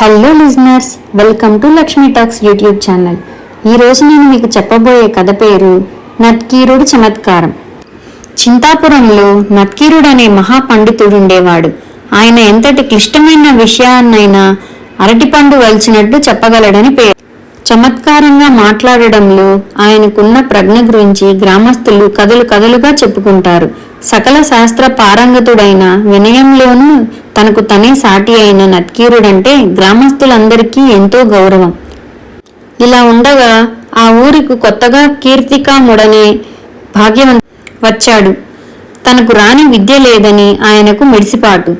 Hello listeners, welcome to Lakshmi talks YouTube channel. ఈరోజు నేను మీకు చెప్పబోయే కథ పేరు నత్కీరుడి చమత్కారం. చింతాపురంలో నత్కీరుడు అనే మహాపండితుడుండేవాడు. ఆయన ఎంతటి క్లిష్టమైన విషయాన్నైనా అరటిపండు వలిచినట్టు చెప్పగలడని పేరు. చమత్కారంగా మాట్లాడడంలో ఆయనకున్న ప్రజ్ఞ గురించి గ్రామస్తులు కథలుగా చెప్పుకుంటారు. సకల శాస్త్ర పారంగతుడైన వినయంలోనూ తనకు తనే సాటి అయిన నత్కీరుడంటే గ్రామస్తులందరికీ ఎంతో గౌరవం. ఇలా ఉండగా ఆ ఊరికి కొత్తగా కీర్తికాముడనే భాగ్యవంతుడు వచ్చాడు. తనకు రాని విద్య లేదని ఆయనకు మిడిసిపాటు.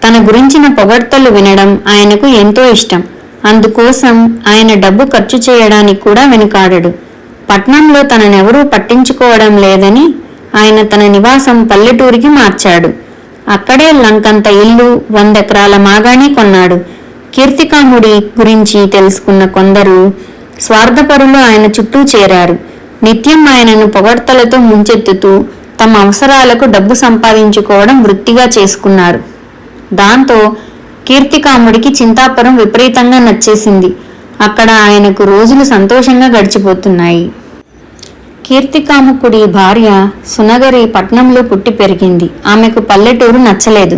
తన గురించిన పొగడ్తలు వినడం ఆయనకు ఎంతో ఇష్టం. అందుకోసం ఆయన డబ్బు ఖర్చు చేయడానికి కూడా వెనుకాడడు. పట్నంలో తననెవరూ పట్టించుకోవడం లేదని ఆయన తన నివాసం పల్లెటూరికి మార్చాడు. అక్కడే లంకంత ఇల్లు, 100 ఎకరాల మాగాణి కొన్నాడు. కీర్తికాముడి గురించి తెలుసుకున్న కొందరు స్వార్థపరులు ఆయన చుట్టూ చేరారు. నిత్యం ఆయనను పొగడ్తలతో ముంచెత్తుతూ తమ అవసరాలకు డబ్బు సంపాదించుకోవడం వృత్తిగా చేసుకున్నారు. దాంతో కీర్తికాముడికి చింతాపురం విపరీతంగా నచ్చేసింది. అక్కడ ఆయనకు రోజులు సంతోషంగా గడిచిపోతున్నాయి. కీర్తికాముకుడి భార్య సునగరి పట్నంలో పుట్టి పెరిగింది. ఆమెకు పల్లెటూరు నచ్చలేదు.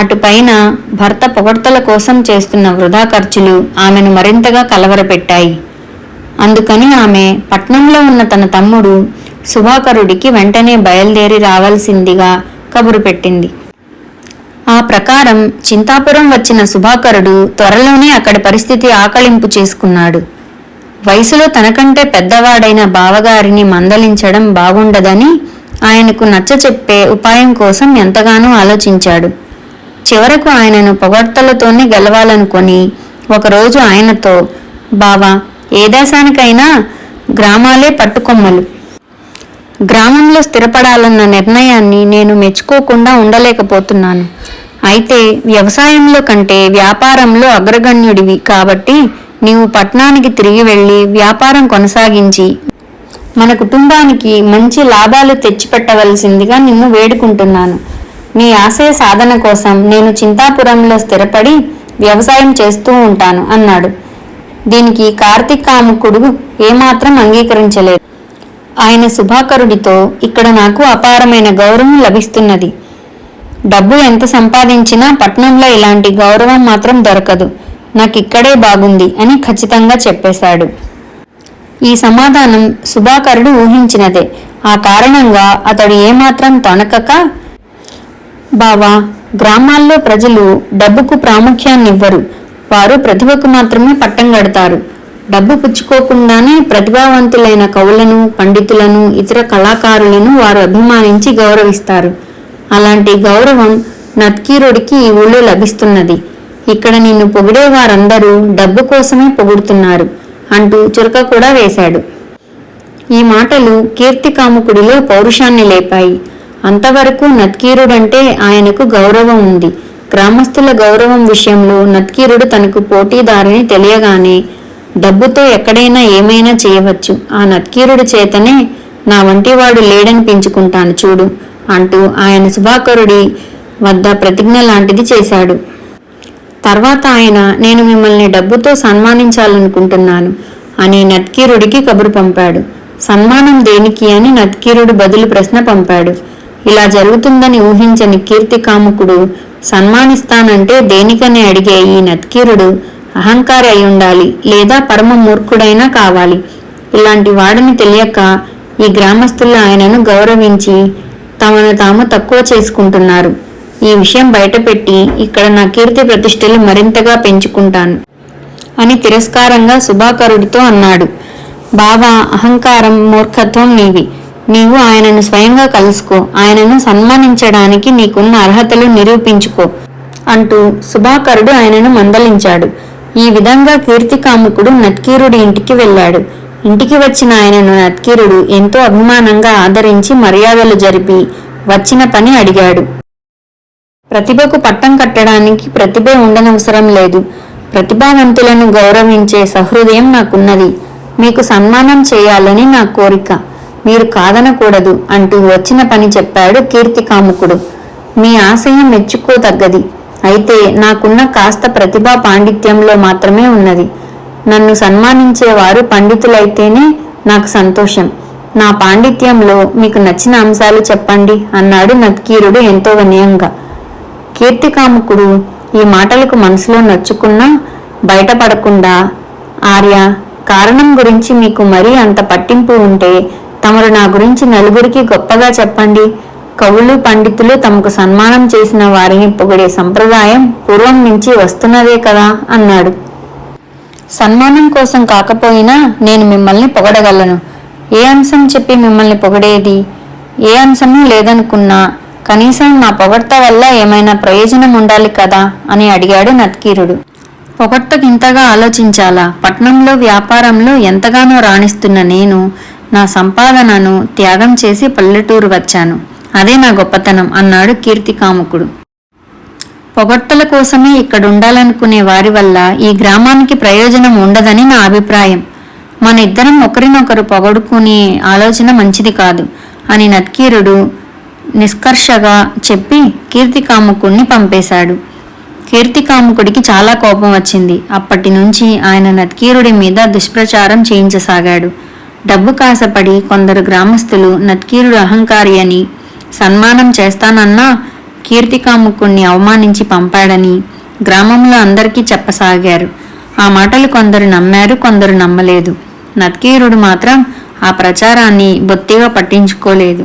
అటుపైన భర్త పొగడ్తల కోసం చేస్తున్న వృధా ఖర్చులు ఆమెను మరింతగా కలవరపెట్టాయి. అందుకని ఆమె పట్నంలో ఉన్న తన తమ్ముడు సుభాకరుడికి వెంటనే బయలుదేరి రావాల్సిందిగా కబురు పెట్టింది. ఆ ప్రకారం చింతాపురం వచ్చిన సుభాకరుడు త్వరలోనే అక్కడి పరిస్థితి ఆకళింపు చేసుకున్నాడు. వయసులో తనకంటే పెద్దవాడైన బావగారిని మందలించడం బాగుండదని ఆయనకు నచ్చచెప్పే ఉపాయం కోసం ఎంతగానో ఆలోచించాడు. చివరకు ఆయనను పొగడ్తలతోనే గెలవాలనుకొని ఒకరోజు ఆయనతో, బావా, ఏ దేశానికైనా గ్రామాలే పట్టుకొమ్మలు. గ్రామంలో స్థిరపడాలన్న నిర్ణయాన్ని నేను మెచ్చుకోకుండా ఉండలేకపోతున్నాను. అయితే వ్యవసాయంలో కంటే వ్యాపారంలో అగ్రగణ్యుడివి కాబట్టి నీవు పట్నానికి తిరిగి వెళ్ళి వ్యాపారం కొనసాగించి మన కుటుంబానికి మంచి లాభాలు తెచ్చిపెట్టవలసిందిగా నిన్ను వేడుకుంటున్నాను. నీ ఆశయ సాధన కోసం నేను చింతాపురంలో స్థిరపడి వ్యవసాయం చేస్తూ ఉంటాను అన్నాడు. దీనికి కార్తీకాముకుడు ఏమాత్రం అంగీకరించలేదు. ఆయన సుభాకరుడితో, ఇక్కడ నాకు అపారమైన గౌరవం లభిస్తున్నది. డబ్బు ఎంత సంపాదించినా పట్నంలో ఇలాంటి గౌరవం మాత్రం దొరకదు. నాకిక్కడే బాగుంది అని ఖచ్చితంగా చెప్పేశాడు. ఈ సమాధానం సుభాకరుడు ఊహించినదే. ఆ కారణంగా అతడు ఏమాత్రం తొణకక, బావా, గ్రామాల్లో ప్రజలు డబ్బుకు ప్రాముఖ్యాన్నివ్వరు. వారు ప్రతిభకు మాత్రమే పట్టం కడతారు. డబ్బు పుచ్చుకోకుండానే ప్రతిభావంతులైన కవులను, పండితులను, ఇతర కళాకారులను వారు అభిమానించి గౌరవిస్తారు. అలాంటి గౌరవం నత్కీరుడికి ఈ ఊళ్ళో లభిస్తున్నది. ఇక్కడ నిన్ను పొగిడే వారందరూ డబ్బు కోసమే పొగుడుతున్నారు అంటూ చురక కూడా వేశాడు. ఈ మాటలు కీర్తికాముకుడిలో పౌరుషాన్ని లేపాయి. అంతవరకు నత్కీరుడంటే ఆయనకు గౌరవం ఉంది. గ్రామస్తుల గౌరవం విషయంలో నత్కీరుడు తనకు పోటీదారుని తెలియగానే డబ్బుతో ఎక్కడైనా ఏమైనా చేయవచ్చు. ఆ నత్కీరుడి చేతనే నా వంటివాడు లేడని పెంచుకుంటాను చూడు అంటూ ఆయన సుభాకరుడి వద్ద ప్రతిజ్ఞ లాంటిది చేశాడు. తర్వాత ఆయన, నేను మిమ్మల్ని డబ్బుతో సన్మానించాలనుకుంటున్నాను అని నత్కీరుడికి కబురు పంపాడు. సన్మానం దేనికి అని నత్కీరుడు బదులు ప్రశ్న పంపాడు. ఇలా జరుగుతుందని ఊహించని కీర్తికాముకుడు సన్మానిస్తానంటే దేనికని అడిగే ఈ నత్కీరుడు అహంకారి అయి ఉండాలి, లేదా పరమ మూర్ఖుడైనా కావాలి. ఇలాంటి వాడని తెలియక ఈ గ్రామస్తులు ఆయనను గౌరవించి తమను తాము తక్కువ చేసుకుంటున్నారు. ఈ విషయం బయటపెట్టి ఇక్కడ నా కీర్తి ప్రతిష్టలు మరింతగా పెంచుకుంటాను అని తిరస్కారంగా సుభాకరుడితో అన్నాడు. బావా, అహంకారం, మూర్ఖత్వం నీవి. నీవు ఆయనను స్వయంగా కలుసుకో. ఆయనను సన్మానించడానికి నీకున్న అర్హతలు నిరూపించుకో అంటూ సుభాకరుడు ఆయనను మందలించాడు. ఈ విధంగా కీర్తికాముకుడు నత్కీరుడి ఇంటికి వెళ్ళాడు. ఇంటికి వచ్చిన ఆయనను నత్కీరుడు ఎంతో అభిమానంగా ఆదరించి మర్యాదలు జరిపి వచ్చిన పని అడిగాడు. ప్రతిభకు పట్టం కట్టడానికి ప్రతిభ ఉండనవసరం లేదు. ప్రతిభావంతులను గౌరవించే సహృదయం నాకున్నది. మీకు సన్మానం చేయాలని నా కోరిక. మీరు కాదనకూడదు అంటూ వచ్చిన పని చెప్పాడు కీర్తికాముకుడు. మీ ఆశయం మెచ్చుకోదగ్గది. అయితే నాకున్న కాస్త ప్రతిభా పాండిత్యంలో మాత్రమే ఉన్నది. నన్ను సన్మానించేవారు పండితులైతేనే నాకు సంతోషం. నా పాండిత్యంలో మీకు నచ్చిన అంశాలు చెప్పండి అన్నాడు నత్కీరుడు ఎంతో వినయంగా. కీర్తికాముకుడు ఈ మాటలకు మనసులో నచ్చుకున్నా బయటపడకుండా, ఆర్య, కారణం గురించి మీకు మరీ అంత పట్టింపు ఉంటే తమరు నా గురించి నలుగురికి గొప్పగా చెప్పండి. కవులు పండితులు తమకు సన్మానం చేసిన వారిని పొగిడే సంప్రదాయం పూర్వం నుంచి వస్తున్నదే కదా అన్నాడు. సన్మానం కోసం కాకపోయినా నేను మిమ్మల్ని పొగడగలను. ఏ అంశం చెప్పి మిమ్మల్ని పొగిడేది? ఏ అంశమూ లేదనుకున్నా కనీసం నా పొగడ్త వల్ల ఏమైనా ప్రయోజనం ఉండాలి కదా అని అడిగాడు నత్కీరుడు. పొగడ్తకు ఇంతగా ఆలోచించాలా? పట్నంలో వ్యాపారంలో ఎంతగానో రాణిస్తున్న నేను నా సంపాదనను త్యాగం చేసి పల్లెటూరు వచ్చాను. అదే నా గొప్పతనం అన్నాడు కీర్తికాముకుడు. పొగడ్తల కోసమే ఇక్కడుండాలనుకునే వారి వల్ల ఈ గ్రామానికి ప్రయోజనం ఉండదని నా అభిప్రాయం. మన ఇద్దరం ఒకరినొకరు పొగడుకునే ఆలోచన మంచిది కాదు అని నత్కీరుడు నిష్కర్షగా చెప్పి కీర్తికాముకుడిని పంపేశాడు. కీర్తికాముకుడికి చాలా కోపం వచ్చింది. అప్పటి నుంచి ఆయన నత్కీరుడి మీద దుష్ప్రచారం చేయించసాగాడు. డబ్బు కాసపడి కొందరు గ్రామస్తులు నత్కీరుడు అహంకారి అని, సన్మానం చేస్తానన్నా కీర్తికాముకుణ్ణి అవమానించి పంపాడని గ్రామంలో అందరికీ చెప్పసాగారు. ఆ మాటలు కొందరు నమ్మారు, కొందరు నమ్మలేదు. నత్కీరుడు మాత్రం ఆ ప్రచారాన్ని బొత్తిగా పట్టించుకోలేదు.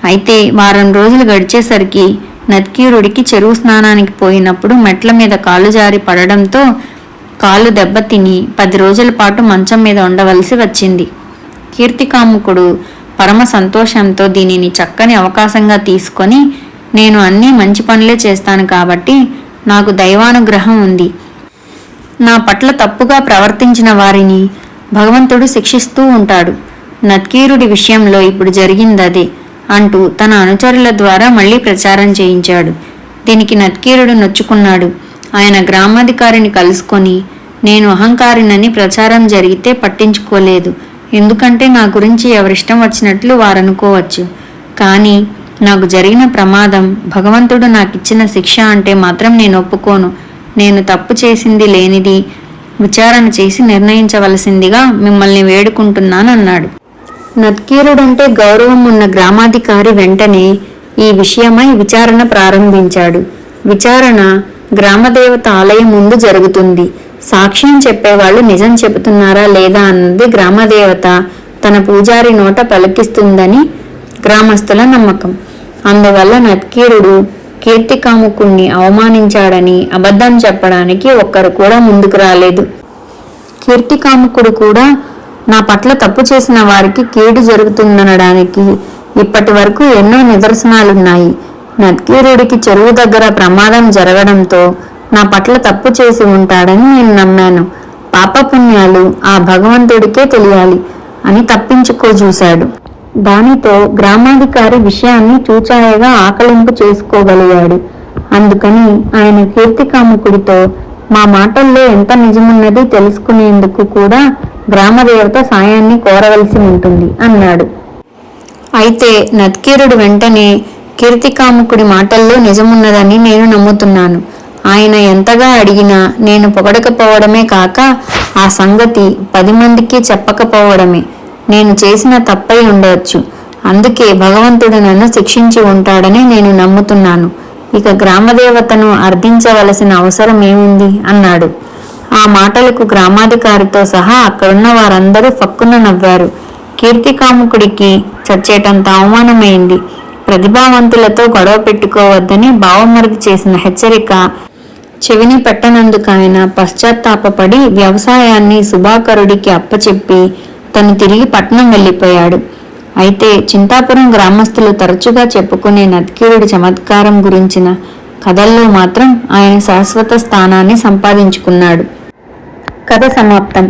అయితే వారం రోజులు గడిచేసరికి నత్కీరుడికి చెరువు స్నానానికి పోయినప్పుడు మెట్ల మీద కాలు జారి పడడంతో కాలు దెబ్బతిని 10 రోజుల పాటు మంచం మీద ఉండవలసి వచ్చింది. కీర్తికాముకుడు పరమ సంతోషంతో దీనిని చక్కని అవకాశంగా తీసుకొని, నేను అన్నీ మంచి పనులే చేస్తాను కాబట్టి నాకు దైవానుగ్రహం ఉంది. నా పట్ల తప్పుగా ప్రవర్తించిన వారిని భగవంతుడు శిక్షిస్తూ ఉంటాడు. నత్కీరుడి విషయంలో ఇప్పుడు జరిగిందదే అంటూ తన అనుచరుల ద్వారా మళ్లీ ప్రచారం చేయించాడు. దీనికి నత్కీరుడు నొచ్చుకున్నాడు. ఆయన గ్రామాధికారిని కలుసుకొని, నేను అహంకారినని ప్రచారం జరిగితే పట్టించుకోలేదు. ఎందుకంటే నా గురించి ఎవరిష్టం వచ్చినట్లు వారనుకోవచ్చు. కానీ నాకు జరిగిన ప్రమాదం భగవంతుడు నాకిచ్చిన శిక్ష అంటే మాత్రం నేను ఒప్పుకోను. నేను తప్పు చేసింది లేనిది విచారణ చేసి నిర్ణయించవలసిందిగా మిమ్మల్ని వేడుకుంటున్నానన్నాడు. నత్కీరుడంటే గౌరవం ఉన్న గ్రామాధికారి వెంటనే ఈ విషయమై విచారణ ప్రారంభించాడు. విచారణ గ్రామదేవత ఆలయం ముందు జరుగుతుంది. సాక్ష్యం చెప్పేవాళ్ళు నిజం చెబుతున్నారా లేదా అన్నది గ్రామదేవత తన పూజారి నోట పలికిస్తుందని గ్రామస్తుల నమ్మకం. అందువల్ల నత్కీరుడు కీర్తికాముకుణ్ణి అవమానించాడని అబద్ధం చెప్పడానికి ఒక్కరు కూడా ముందుకు రాలేదు. కీర్తికాముకుడు కూడా నా పట్ల తప్పు చేసిన వారికి కీడు జరుగుతుందనడానికి ఇప్పటి వరకు ఎన్నో నిదర్శనాలున్నాయి. నత్కీరుడికి చెరువు దగ్గర ప్రమాదం జరగడంతో నా పట్ల తప్పు చేసి ఉంటాడని నేను నమ్మాను. పాపపుణ్యాలు ఆ భగవంతుడికే తెలియాలి అని తప్పించుకోజూశాడు. దానితో గ్రామాధికారి విషయాన్ని చూచాయగా ఆకలింపు చేసుకోగలిగాడు. అందుకని ఆయన కీర్తికాముకుడితో మా మాటల్లో ఎంత నిజమున్నది తెలుసుకునేందుకు కూడా గ్రామదేవత సాయాన్ని కోరవలసి ఉంటుంది అన్నాడు. అయితే నత్కీరుడు వెంటనే కీర్తికాముకుడి మాటల్లో నిజమున్నదని నేను నమ్ముతున్నాను. ఆయన ఎంతగా అడిగినా నేను పొగడకపోవడమే కాక ఆ సంగతి 10 మందికి చెప్పకపోవడమే నేను చేసిన తప్పై ఉండవచ్చు. అందుకే భగవంతుడు నన్ను శిక్షించి ఉంటాడని నేను నమ్ముతున్నాను. ఇక గ్రామదేవతను అర్థించవలసిన అవసరం ఏముంది అన్నాడు. ఆ మాటలకు గ్రామాధికారితో సహా అక్కడున్న వారందరూ ఫక్కున నవ్వారు. కీర్తికాముకుడికి చచ్చేటంత అవమానమైంది. ప్రతిభావంతులతో గొడవ పెట్టుకోవద్దని బావమరిది చేసిన హెచ్చరిక చెవిని పెట్టనందుకు ఆయన పశ్చాత్తాపపడి వ్యవసాయాన్ని సుభాకరుడికి అప్పచెప్పి తను తిరిగి పట్నం వెళ్ళిపోయాడు. అయితే చింతాపురం గ్రామస్తులు తరచుగా చెప్పుకునే నత్కీరుడి చమత్కారం గురించిన కథల్లో మాత్రం ఆయన శాశ్వత స్థానాన్ని సంపాదించుకున్నాడు. కథ సమాప్తం.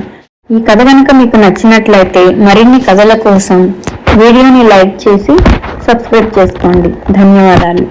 ఈ కథ కనుక మీకు నచ్చినట్లయితే మరిన్ని కథల కోసం వీడియోని లైక్ చేసి సబ్స్క్రైబ్ చేసుకోండి. ధన్యవాదాలు.